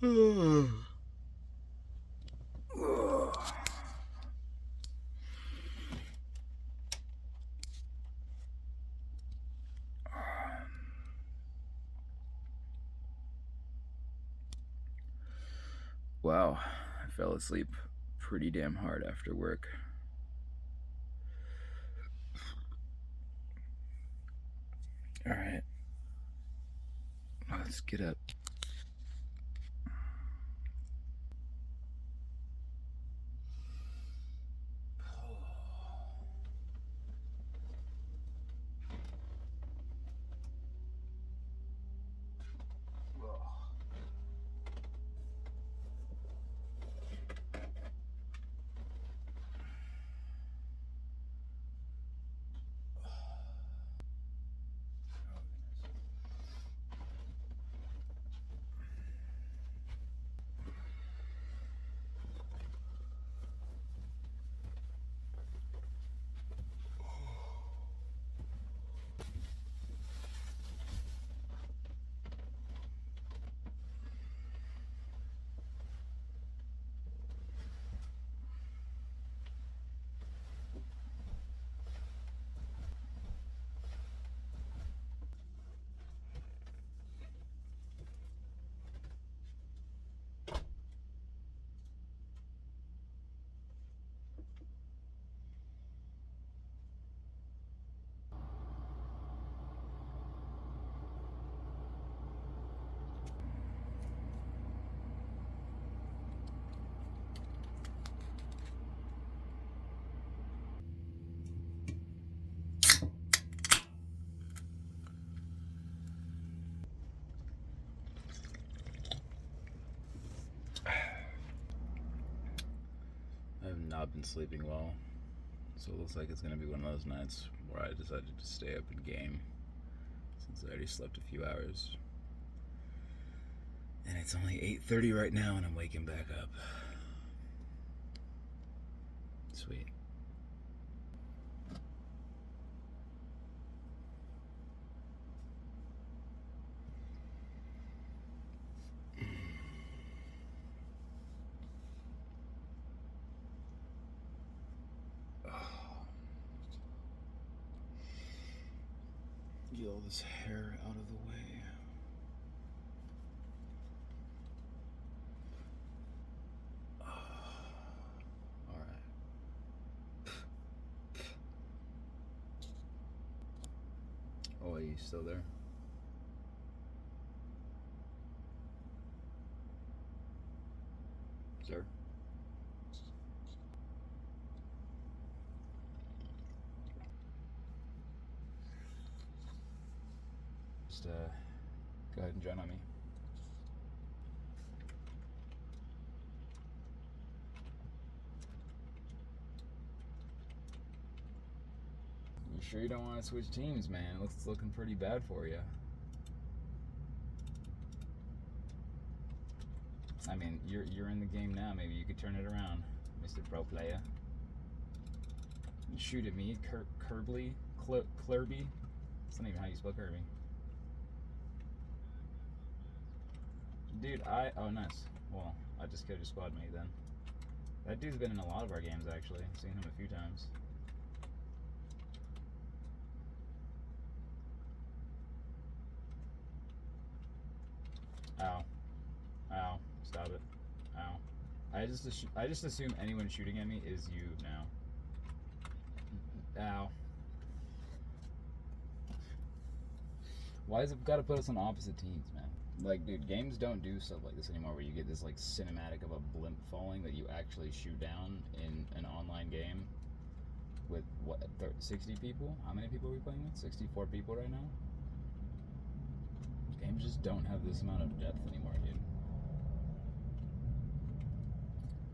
Wow, I fell asleep pretty damn hard after work. Alright, let's get up. I have not been sleeping well, so it looks like it's going to be one of those nights where I decided to stay up and game, since I already slept a few hours. And it's only 8:30 right now, and I'm waking back up. Sweet. Get all this hair out of the way. Alright. Oh, are you still there? Sir? Just go ahead and join on me. You sure you don't want to switch teams, man? It's looking pretty bad for you. I mean, you're in the game now. Maybe you could turn it around, Mr. Pro Player. You shoot at me, Kirby? That's not even how you spell Kirby. Dude, oh nice. Well, I just killed your squad mate then. That dude's been in a lot of our games actually. I've seen him a few times. Ow. Ow. Stop it. Ow. I just assume anyone shooting at me is you now. Ow. Why has it gotta put us on opposite teams, man? Like, dude, games don't do stuff like this anymore where you get this, like, cinematic of a blimp falling that you actually shoot down in an online game with, what, 60 people? How many people are we playing with? 64 people right now? Games just don't have this amount of depth anymore, dude.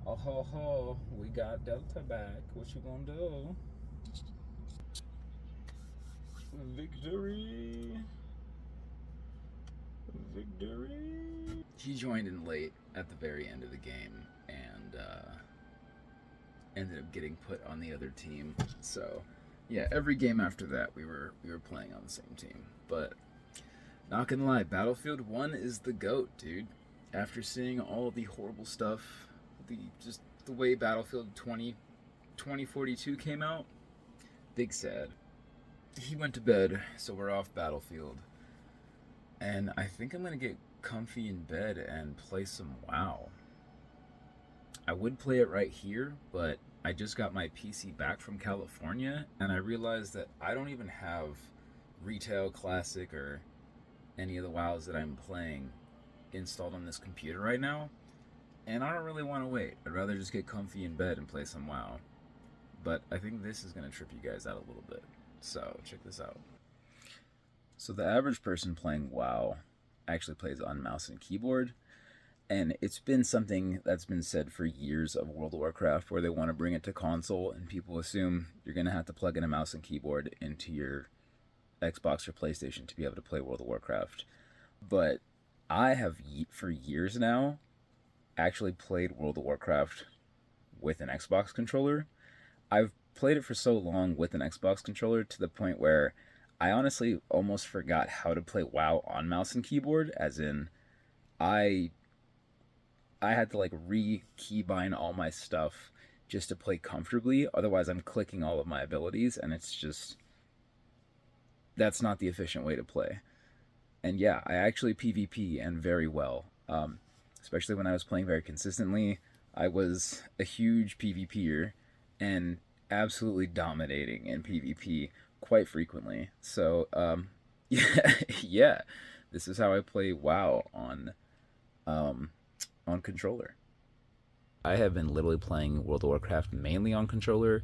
Oh ho ho, we got Delta back. What you gonna do? Victory! Victory! He joined in late at the very end of the game and ended up getting put on the other team. So, yeah, every game after that we were playing on the same team. But not gonna lie, Battlefield 1 is the GOAT, dude. After seeing all the horrible stuff, the way Battlefield 2042 came out, big sad. He went to bed, so we're off Battlefield. And I think I'm gonna get comfy in bed and play some WoW. I would play it right here, but I just got my PC back from California, and I realized that I don't even have Retail Classic or any of the WoWs that I'm playing installed on this computer right now, and I don't really want to wait. I'd rather just get comfy in bed and play some WoW. But I think this is going to trip you guys out a little bit. So, check this out. So, the average person playing WoW actually plays on mouse and keyboard, and it's been something that's been said for years of World of Warcraft, where they want to bring it to console, and people assume you're going to have to plug in a mouse and keyboard into your Xbox or PlayStation to be able to play World of Warcraft. But I have, for years now, actually played World of Warcraft with an Xbox controller. I've played it for so long with an Xbox controller to the point where I honestly almost forgot how to play WoW on mouse and keyboard, as in I had to like re-keybind all my stuff just to play comfortably. Otherwise, I'm clicking all of my abilities, and it's just, that's not the efficient way to play. And yeah, I actually PvP and very well, especially when I was playing very consistently. I was a huge PvPer and absolutely dominating in PvP quite frequently. So yeah, this is how I play WoW on controller. I have been literally playing World of Warcraft mainly on controller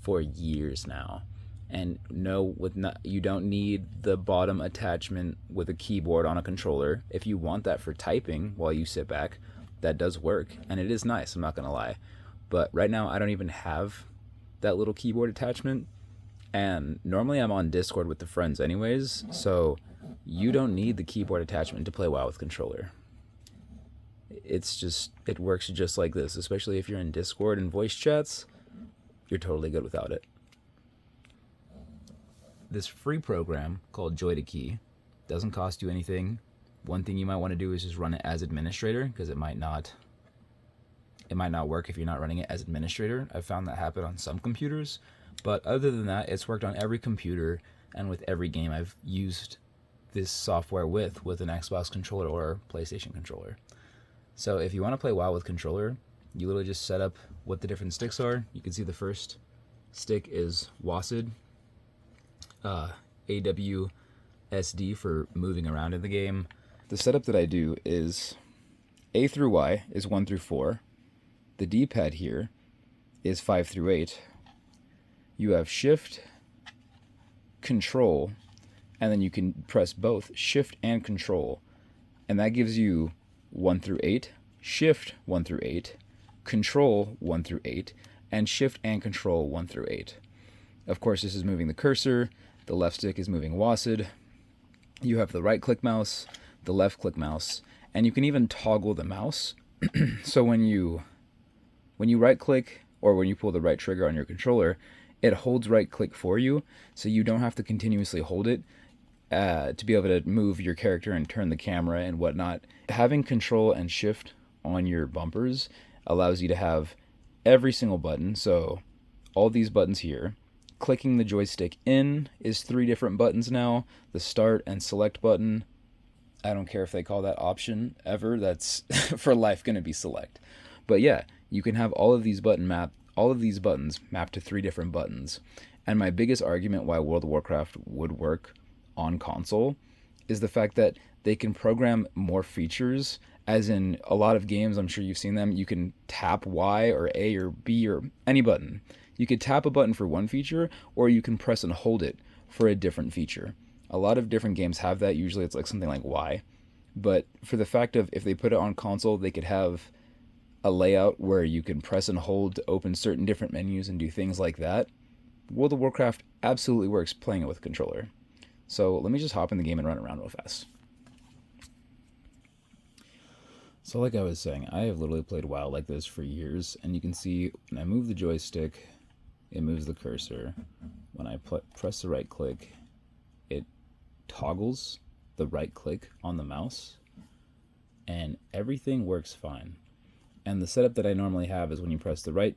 for years now. And no, you don't need the bottom attachment with a keyboard on a controller. If you want that for typing while you sit back, that does work, and it is nice, I'm not gonna lie. But right now I don't even have that little keyboard attachment, and normally I'm on Discord with the friends anyways, so you don't need the keyboard attachment to play WoW with controller. It works just like this, especially if you're in Discord and voice chats, you're totally good without it. This free program called Joy to Key doesn't cost you anything. One thing you might want to do is just run it as administrator, because it might not work if you're not running it as administrator. I've found that happen on some computers, but other than that, it's worked on every computer and with every game I've used this software with an Xbox controller or PlayStation controller. So if you want to play WoW with controller, you literally just set up what the different sticks are. You can see the first stick is WASD, AWSD for moving around in the game. The setup that I do is A through Y is 1 through 4. The D-pad here is 5 through 8. You have Shift, Control, and then you can press both Shift and Control, and that gives you 1 through 8, Shift 1 through 8, Control 1 through 8, and Shift and Control 1 through 8. Of course, this is moving the cursor. The left stick is moving WASD. You have the right click mouse, the left click mouse, and you can even toggle the mouse. So when you right click or when you pull the right trigger on your controller, it holds right click for you, so you don't have to continuously hold it to be able to move your character and turn the camera and whatnot. Having Control and Shift on your bumpers allows you to have every single button, so all these buttons here. Clicking the joystick in is 3 different buttons now. The start and select button, I don't care if they call that option ever, that's for life going to be select. But yeah, you can have all of these buttons mapped to 3 different buttons. And my biggest argument why World of Warcraft would work on console is the fact that they can program more features, as in a lot of games, I'm sure you've seen them, you can tap Y or A or B or any button. You could tap a button for one feature, or you can press and hold it for a different feature. A lot of different games have that. Usually it's like something like Y. But for the fact of if they put it on console, they could have a layout where you can press and hold to open certain different menus and do things like that. World of Warcraft absolutely works playing it with a controller. So let me just hop in the game and run around real fast. So like I was saying, I have literally played WoW like this for years, and you can see when I move the joystick, it moves the cursor. When I press the right click, it toggles the right click on the mouse. and everything works fine. And the setup that I normally have is when you press the right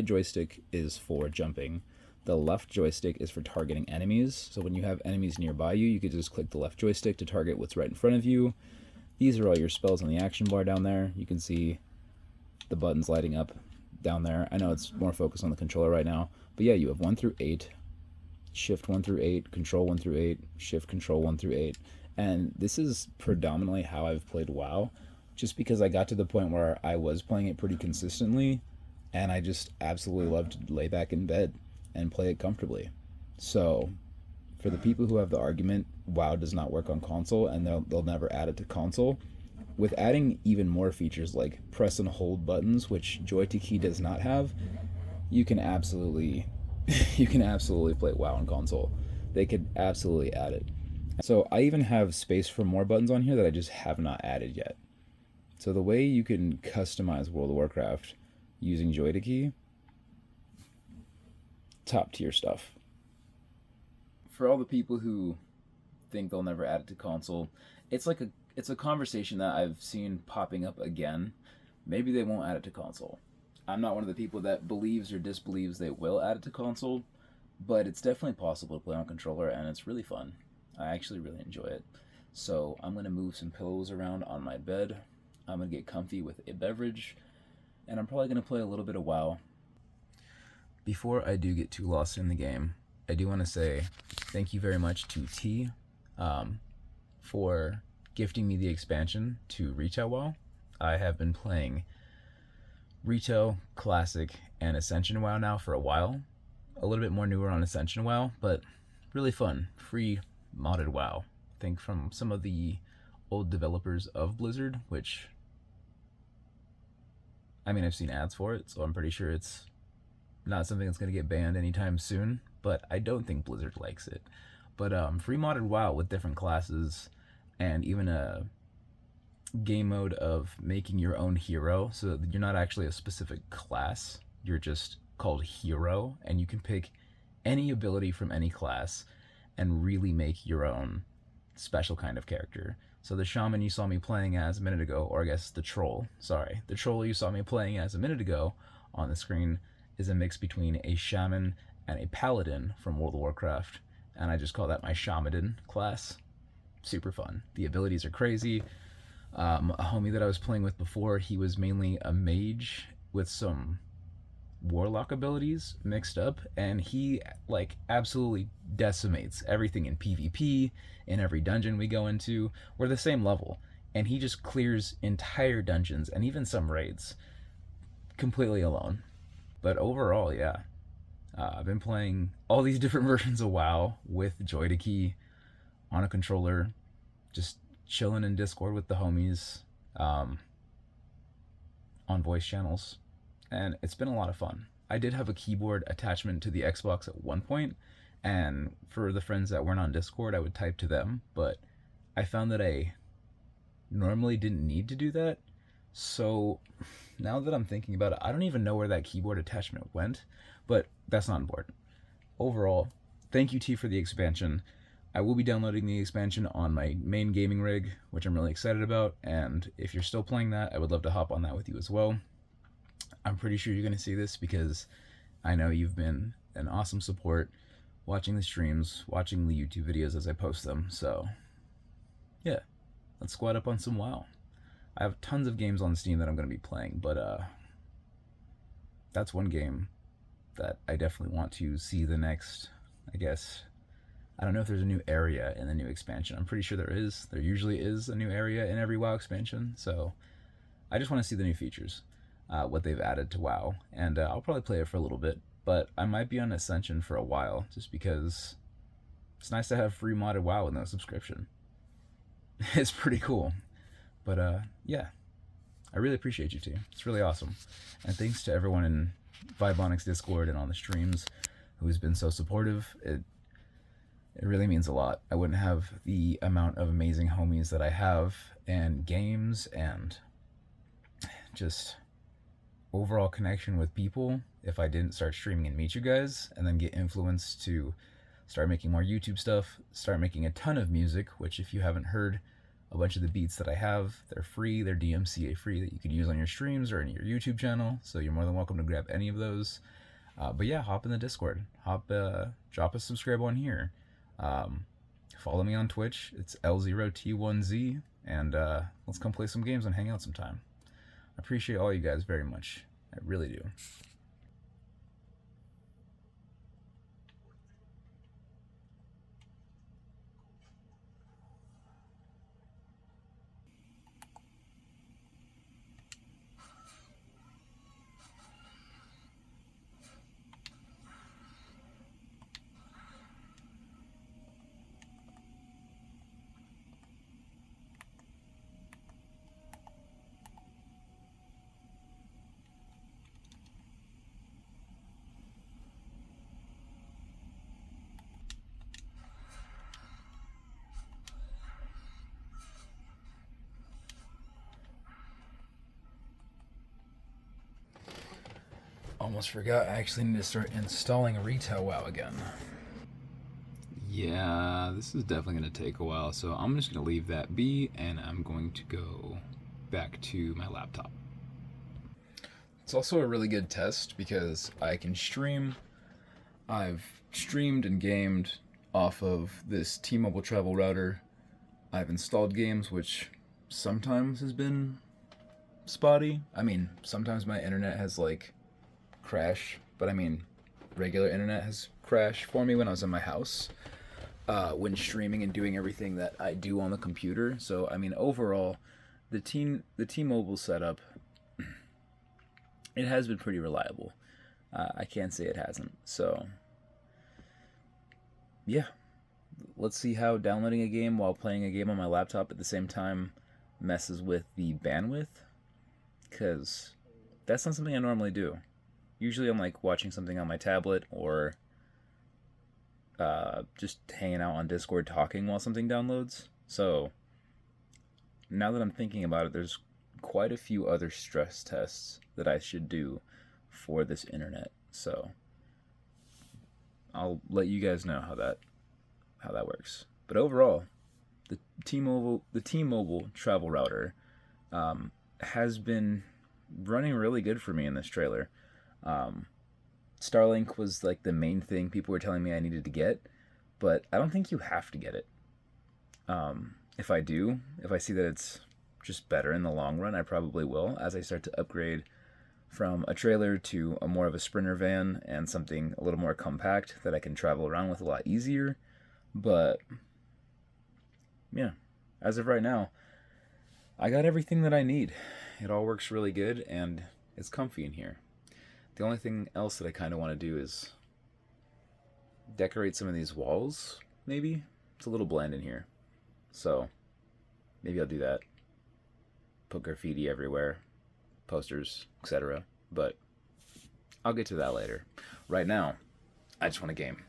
joystick is for jumping. The left joystick is for targeting enemies. So when you have enemies nearby you, you could just click the left joystick to target what's right in front of you. These are all your spells on the action bar down there. You can see the buttons lighting up down there. I know it's more focused on the controller right now, but yeah, you have 1 through 8, shift 1 through 8, control 1 through 8, shift control 1 through 8. And this is predominantly how I've played WoW, just because I got to the point where I was playing it pretty consistently, and I just absolutely love to lay back in bed and play it comfortably. So for the people who have the argument WoW does not work on console and they'll never add it to console, with adding even more features like press and hold buttons, which Joy-2-Key does not have, you can absolutely play WoW on console. They could absolutely add it. So I even have space for more buttons on here that I just have not added yet. So the way you can customize World of Warcraft using Joy-2-Key, top tier stuff. For all the people who think they'll never add it to console, it's a conversation that I've seen popping up again. Maybe they won't add it to console. I'm not one of the people that believes or disbelieves they will add it to console, but it's definitely possible to play on controller, and it's really fun. I actually really enjoy it. So I'm going to move some pillows around on my bed. I'm going to get comfy with a beverage, and I'm probably going to play a little bit of WoW. Before I do get too lost in the game, I do want to say thank you very much to T for gifting me the expansion to Retail WoW. I have been playing Retail, Classic, and Ascension WoW now for a while. A little bit more newer on Ascension WoW, but really fun. Free modded WoW. I think from some of the old developers of Blizzard, which, I mean, I've seen ads for it, so I'm pretty sure it's not something that's going to get banned anytime soon, but I don't think Blizzard likes it. But free modded WoW with different classes and even a game mode of making your own hero, so that you're not actually a specific class, you're just called hero, and you can pick any ability from any class and really make your own special kind of character. So the shaman you saw me playing as a minute ago, or I guess the troll you saw me playing as a minute ago on the screen is a mix between a shaman and a paladin from World of Warcraft, and I just call that my shamadan class. Super fun. The abilities are crazy. A homie that I was playing with before, he was mainly a mage with some warlock abilities mixed up, and he like absolutely decimates everything in PvP. In every dungeon we go into, we're the same level, and he just clears entire dungeons and even some raids completely alone. But overall, yeah, I've been playing all these different versions of WoW with Joy-2-Key on a controller, just chilling in Discord with the homies, on voice channels, and it's been a lot of fun. I did have a keyboard attachment to the Xbox at one point, and for the friends that weren't on Discord, I would type to them, but I found that I normally didn't need to do that. So now that I'm thinking about it, I don't even know where that keyboard attachment went, but that's not important. Overall, thank you T for the expansion. I will be downloading the expansion on my main gaming rig, which I'm really excited about, and if you're still playing that, I would love to hop on that with you as well. I'm pretty sure you're going to see this because I know you've been an awesome support, watching the streams, watching the YouTube videos as I post them, so yeah, let's squad up on some WoW. I have tons of games on Steam that I'm going to be playing, but that's one game that I definitely want to see the next, I guess. I don't know if there's a new area in the new expansion. I'm pretty sure there is. There usually is a new area in every WoW expansion, so I just want to see the new features, what they've added to WoW, and I'll probably play it for a little bit, but I might be on Ascension for a while, just because it's nice to have free modded WoW with no subscription. It's pretty cool. But yeah, I really appreciate you two. It's really awesome. And thanks to everyone in Vibonics Discord and on the streams who's been so supportive. It really means a lot. I wouldn't have the amount of amazing homies that I have, and games, and just overall connection with people if I didn't start streaming and meet you guys, and then get influenced to start making more YouTube stuff, start making a ton of music, which if you haven't heard, a bunch of the beats that I have. They're free, they're DMCA free that you can use on your streams or in your YouTube channel. So you're more than welcome to grab any of those. But yeah, hop in the Discord. Drop a subscribe on here. Um, Follow me on Twitch. It's L0T1Z, and let's come play some games and hang out sometime. I appreciate all you guys very much. I really do. Almost forgot, I actually need to start installing Retail WoW again. Yeah, this is definitely going to take a while, so I'm just going to leave that be, and I'm going to go back to my laptop. It's also a really good test because I can stream. I've streamed and gamed off of this T-Mobile travel router. I've installed games, which sometimes has been spotty. I mean, sometimes my internet has like crash, but I mean, regular internet has crashed for me when I was in my house, when streaming and doing everything that I do on the computer. So I mean, overall, the T-Mobile setup, it has been pretty reliable. I can't say it hasn't. So yeah, let's see how downloading a game while playing a game on my laptop at the same time messes with the bandwidth, because that's not something I normally do. Usually I'm like watching something on my tablet or just hanging out on Discord talking while something downloads. So now that I'm thinking about it, there's quite a few other stress tests that I should do for this internet. So I'll let you guys know how that works. But overall, the T-Mobile travel router has been running really good for me in this trailer. Starlink was like the main thing people were telling me I needed to get, but I don't think you have to get it. If I see that it's just better in the long run, I probably will, as I start to upgrade from a trailer to a more of a sprinter van and something a little more compact that I can travel around with a lot easier. But yeah, as of right now, I got everything that I need. It all works really good and it's comfy in here. The only thing else that I kind of want to do is decorate some of these walls, maybe. It's a little bland in here. So maybe I'll do that. Put graffiti everywhere, posters, etc. But I'll get to that later. Right now, I just want a game.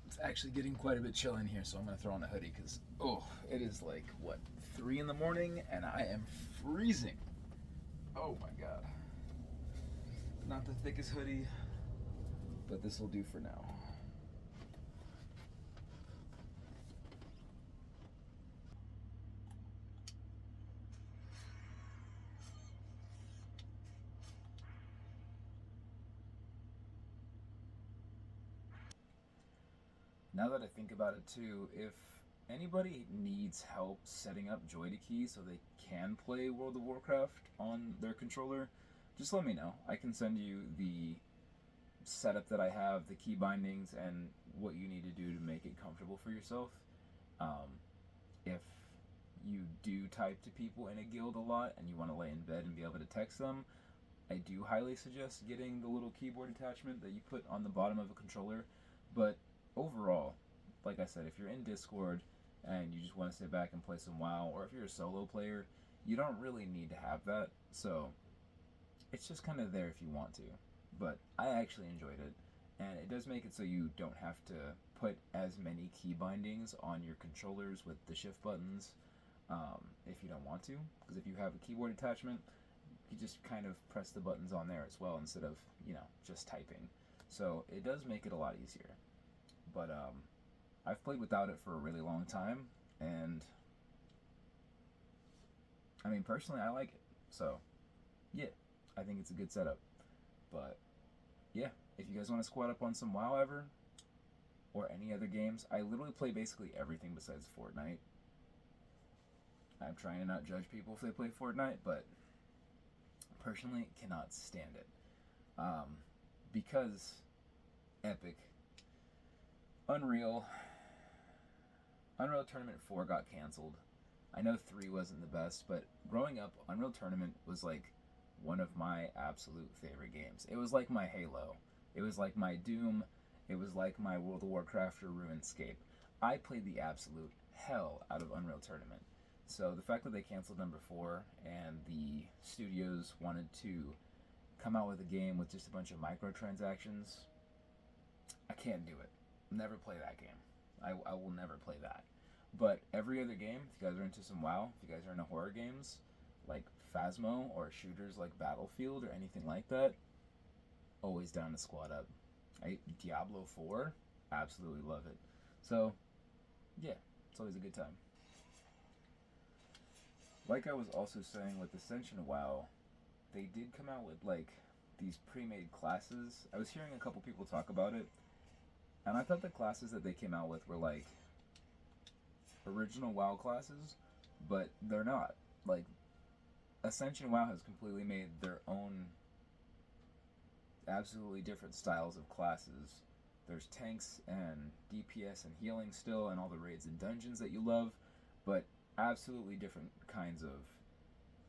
It's actually getting quite a bit chill in here, so I'm going to throw on a hoodie because, it is like, 3 in the morning, and I am freezing. Oh my god. Not the thickest hoodie, but this will do for now. Now that I think about it too, if anybody needs help setting up JoyToKey so they can play World of Warcraft on their controller, just let me know. I can send you the setup that I have, the key bindings, and what you need to do to make it comfortable for yourself. If you do type to people in a guild a lot and you want to lay in bed and be able to text them, I do highly suggest getting the little keyboard attachment that you put on the bottom of a controller. But overall, like I said, if you're in Discord and you just want to sit back and play some WoW, or if you're a solo player, you don't really need to have that. So it's just kind of there if you want to. But I actually enjoyed it, and it does make it so you don't have to put as many key bindings on your controllers with the shift buttons, if you don't want to. Because if you have a keyboard attachment, you just kind of press the buttons on there as well instead of, just typing. So it does make it a lot easier. But I've played without it for a really long time, and I mean, personally, I like it. So, yeah, I think it's a good setup. But, yeah, if you guys want to squat up on some WoW ever, or any other games, I literally play basically everything besides Fortnite. I'm trying to not judge people if they play Fortnite, but personally cannot stand it. Because Epic, Unreal Tournament 4 got canceled. I know 3 wasn't the best, but growing up, Unreal Tournament was like one of my absolute favorite games. It was like my Halo. It was like my Doom. It was like my World of Warcraft or RuneScape. I played the absolute hell out of Unreal Tournament. So the fact that they canceled number 4 and the studios wanted to come out with a game with just a bunch of microtransactions, I can't do it. Never play that game. I will never play that. But every other game, if you guys are into some WoW, if you guys are into horror games like Phasmo or shooters like Battlefield or anything like that, always down to squad up. Diablo 4, absolutely love it. So, yeah, it's always a good time. Like I was also saying with Ascension WoW, they did come out with like these pre-made classes. I was hearing a couple people talk about it, and I thought the classes that they came out with were like original WoW classes, but they're not. Like, Ascension WoW has completely made their own absolutely different styles of classes. There's tanks and DPS and healing still, and all the raids and dungeons that you love, but absolutely different kinds of,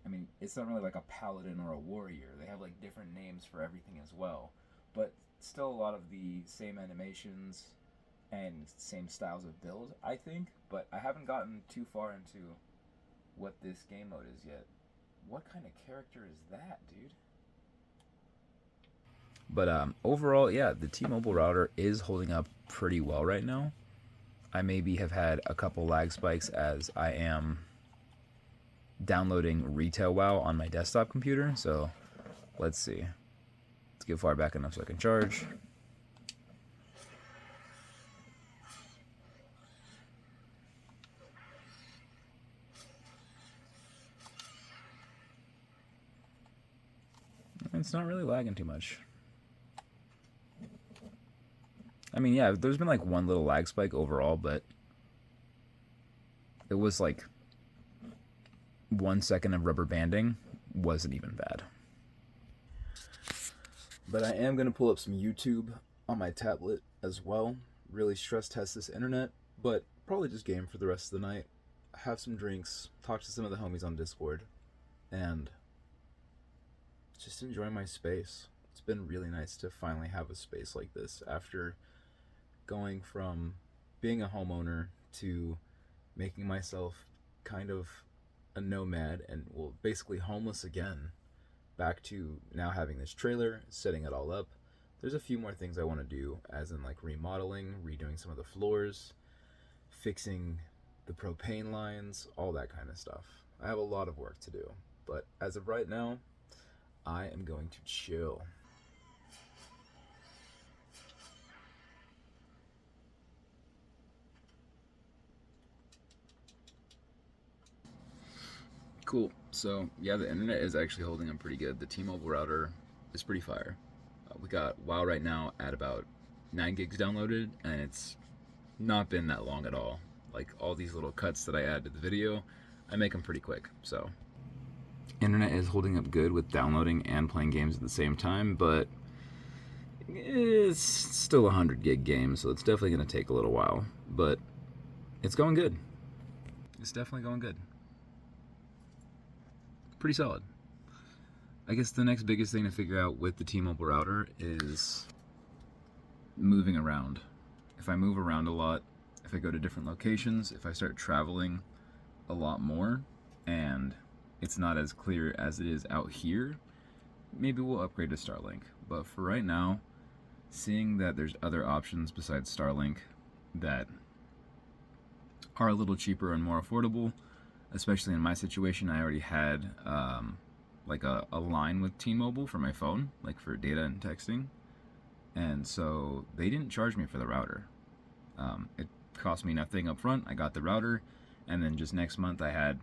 I mean, it's not really like a paladin or a warrior. They have like different names for everything as well, but still a lot of the same animations and same styles of build, I think. But I haven't gotten too far into what this game mode is yet. What kind of character is that, dude? But overall, yeah, the T-Mobile router is holding up pretty well right now. I maybe have had a couple lag spikes as I am downloading retail WoW on my desktop computer. So let's see. Let's get far back enough so I can charge. It's not really lagging too much. I mean, yeah, there's been like one little lag spike overall, but it was like 1 second of rubber banding. Wasn't even bad. But I am going to pull up some YouTube on my tablet as well. Really stress test this internet, but probably just game for the rest of the night. Have some drinks, talk to some of the homies on Discord, and just enjoy my space. It's been really nice to finally have a space like this after going from being a homeowner to making myself kind of a nomad and, well, basically homeless again, back to now having this trailer, setting it all up. There's a few more things I want to do, as in like remodeling, redoing some of the floors, fixing the propane lines, all that kind of stuff. I have a lot of work to do, but as of right now, I am going to chill. Cool. So, yeah, the internet is actually holding up pretty good. The T-Mobile router is pretty fire. We got WoW right now at about 9 gigs downloaded, and it's not been that long at all. Like, all these little cuts that I add to the video, I make them pretty quick, so. Internet is holding up good with downloading and playing games at the same time, but it's still a 100 gig game, so it's definitely going to take a little while. But it's going good. It's definitely going good. Pretty solid. I guess the next biggest thing to figure out with the T-Mobile router is moving around. If I move around a lot, if I go to different locations, if I start traveling a lot more, and it's not as clear as it is out here, maybe we'll upgrade to Starlink. But for right now, seeing that there's other options besides Starlink that are a little cheaper and more affordable, especially in my situation, I already had like a line with T-Mobile for my phone, like for data and texting, and so they didn't charge me for the router. It cost me nothing up front. I got the router, and then just next month I had,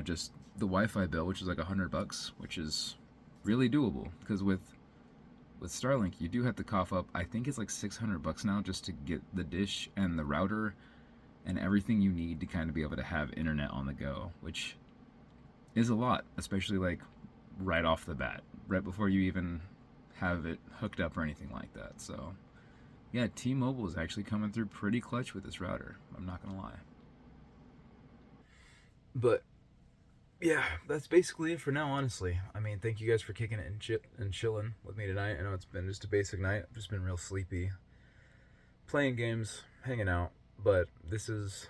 just the Wi-Fi bill, which is like $100, which is really doable. Because with Starlink, you do have to cough up, I think it's like $600 now just to get the dish and the router and everything you need to kind of be able to have internet on the go, which is a lot, especially like right off the bat, right before you even have it hooked up or anything like that. So yeah, T-Mobile is actually coming through pretty clutch with this router. I'm not gonna lie. But yeah, that's basically it for now, honestly. I mean, thank you guys for kicking it and chilling with me tonight. I know it's been just a basic night. I've just been real sleepy. Playing games, hanging out, but this is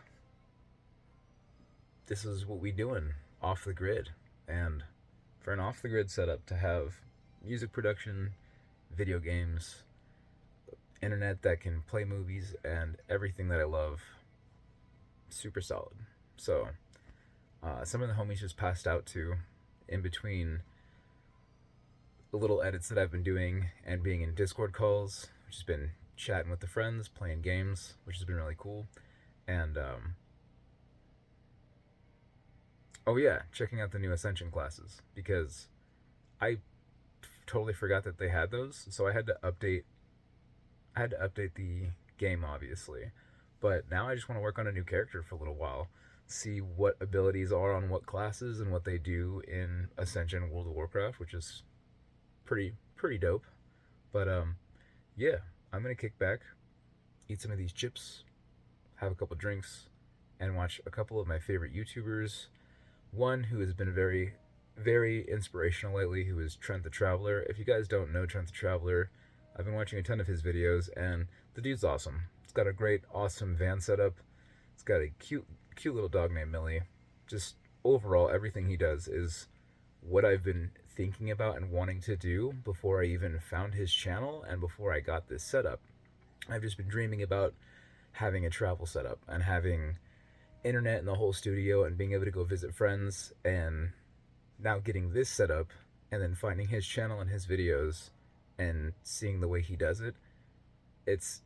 what we doing off the grid. And for an off the grid setup to have music production, video games, internet that can play movies, and everything that I love, super solid. So some of the homies just passed out too, in between the little edits that I've been doing and being in Discord calls, which has been chatting with the friends, playing games, which has been really cool. And oh yeah, checking out the new Ascension classes, because I totally forgot that they had those. So I had to update the game, obviously, but now I just want to work on a new character for a little while, see what abilities are on what classes and what they do in Ascension World of Warcraft, which is pretty dope. But yeah, I'm gonna kick back, eat some of these chips, have a couple drinks, and watch a couple of my favorite YouTubers. One who has been very, very inspirational lately, who is Trent the Traveler. If you guys don't know Trent the Traveler, I've been watching a ton of his videos, and the dude's awesome. He's got a great, awesome van setup. He's got a cute little dog named Millie. Just overall, everything he does is what I've been thinking about and wanting to do before I even found his channel and before I got this setup. I've just been dreaming about having a travel setup and having internet in the whole studio and being able to go visit friends, and now getting this set up and then finding his channel and his videos and seeing the way he does it, it's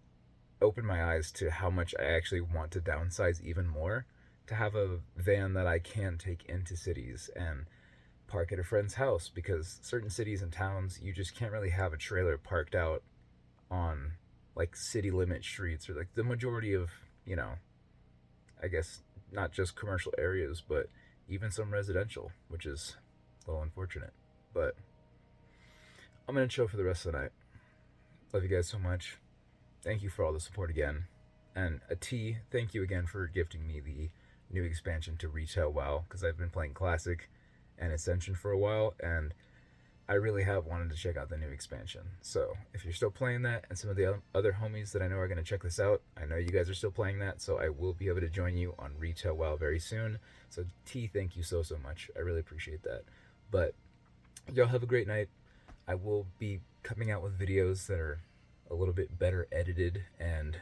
opened my eyes to how much I actually want to downsize even more, to have a van that I can take into cities and park at a friend's house, because certain cities and towns you just can't really have a trailer parked out on like city limit streets, or like the majority of, I guess not just commercial areas, but even some residential, which is a little unfortunate. But I'm gonna chill for the rest of the night. Love you guys so much. Thank you for all the support again. And thank you again for gifting me the new expansion to Retail WoW, because I've been playing Classic and Ascension for a while, and I really have wanted to check out the new expansion. So if you're still playing that, and some of the other homies that I know are going to check this out, I know you guys are still playing that, so I will be able to join you on Retail WoW very soon. So thank you so much. I really appreciate that. But y'all have a great night. I will be coming out with videos that are a little bit better edited and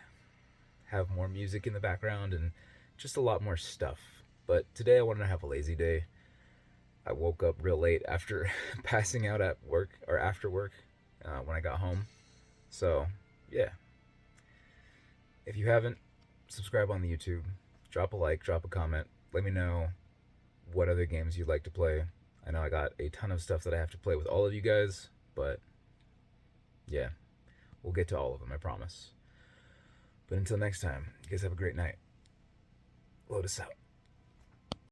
have more music in the background and just a lot more stuff. But today I wanted to have a lazy day. I woke up real late after passing out at work, or after work, when I got home. So yeah, if you haven't, subscribe on the YouTube, drop a like, drop a comment, let me know what other games you'd like to play. I know I got a ton of stuff that I have to play with all of you guys, but yeah, we'll get to all of them, I promise. But until next time, you guys have a great night. Lotiz out.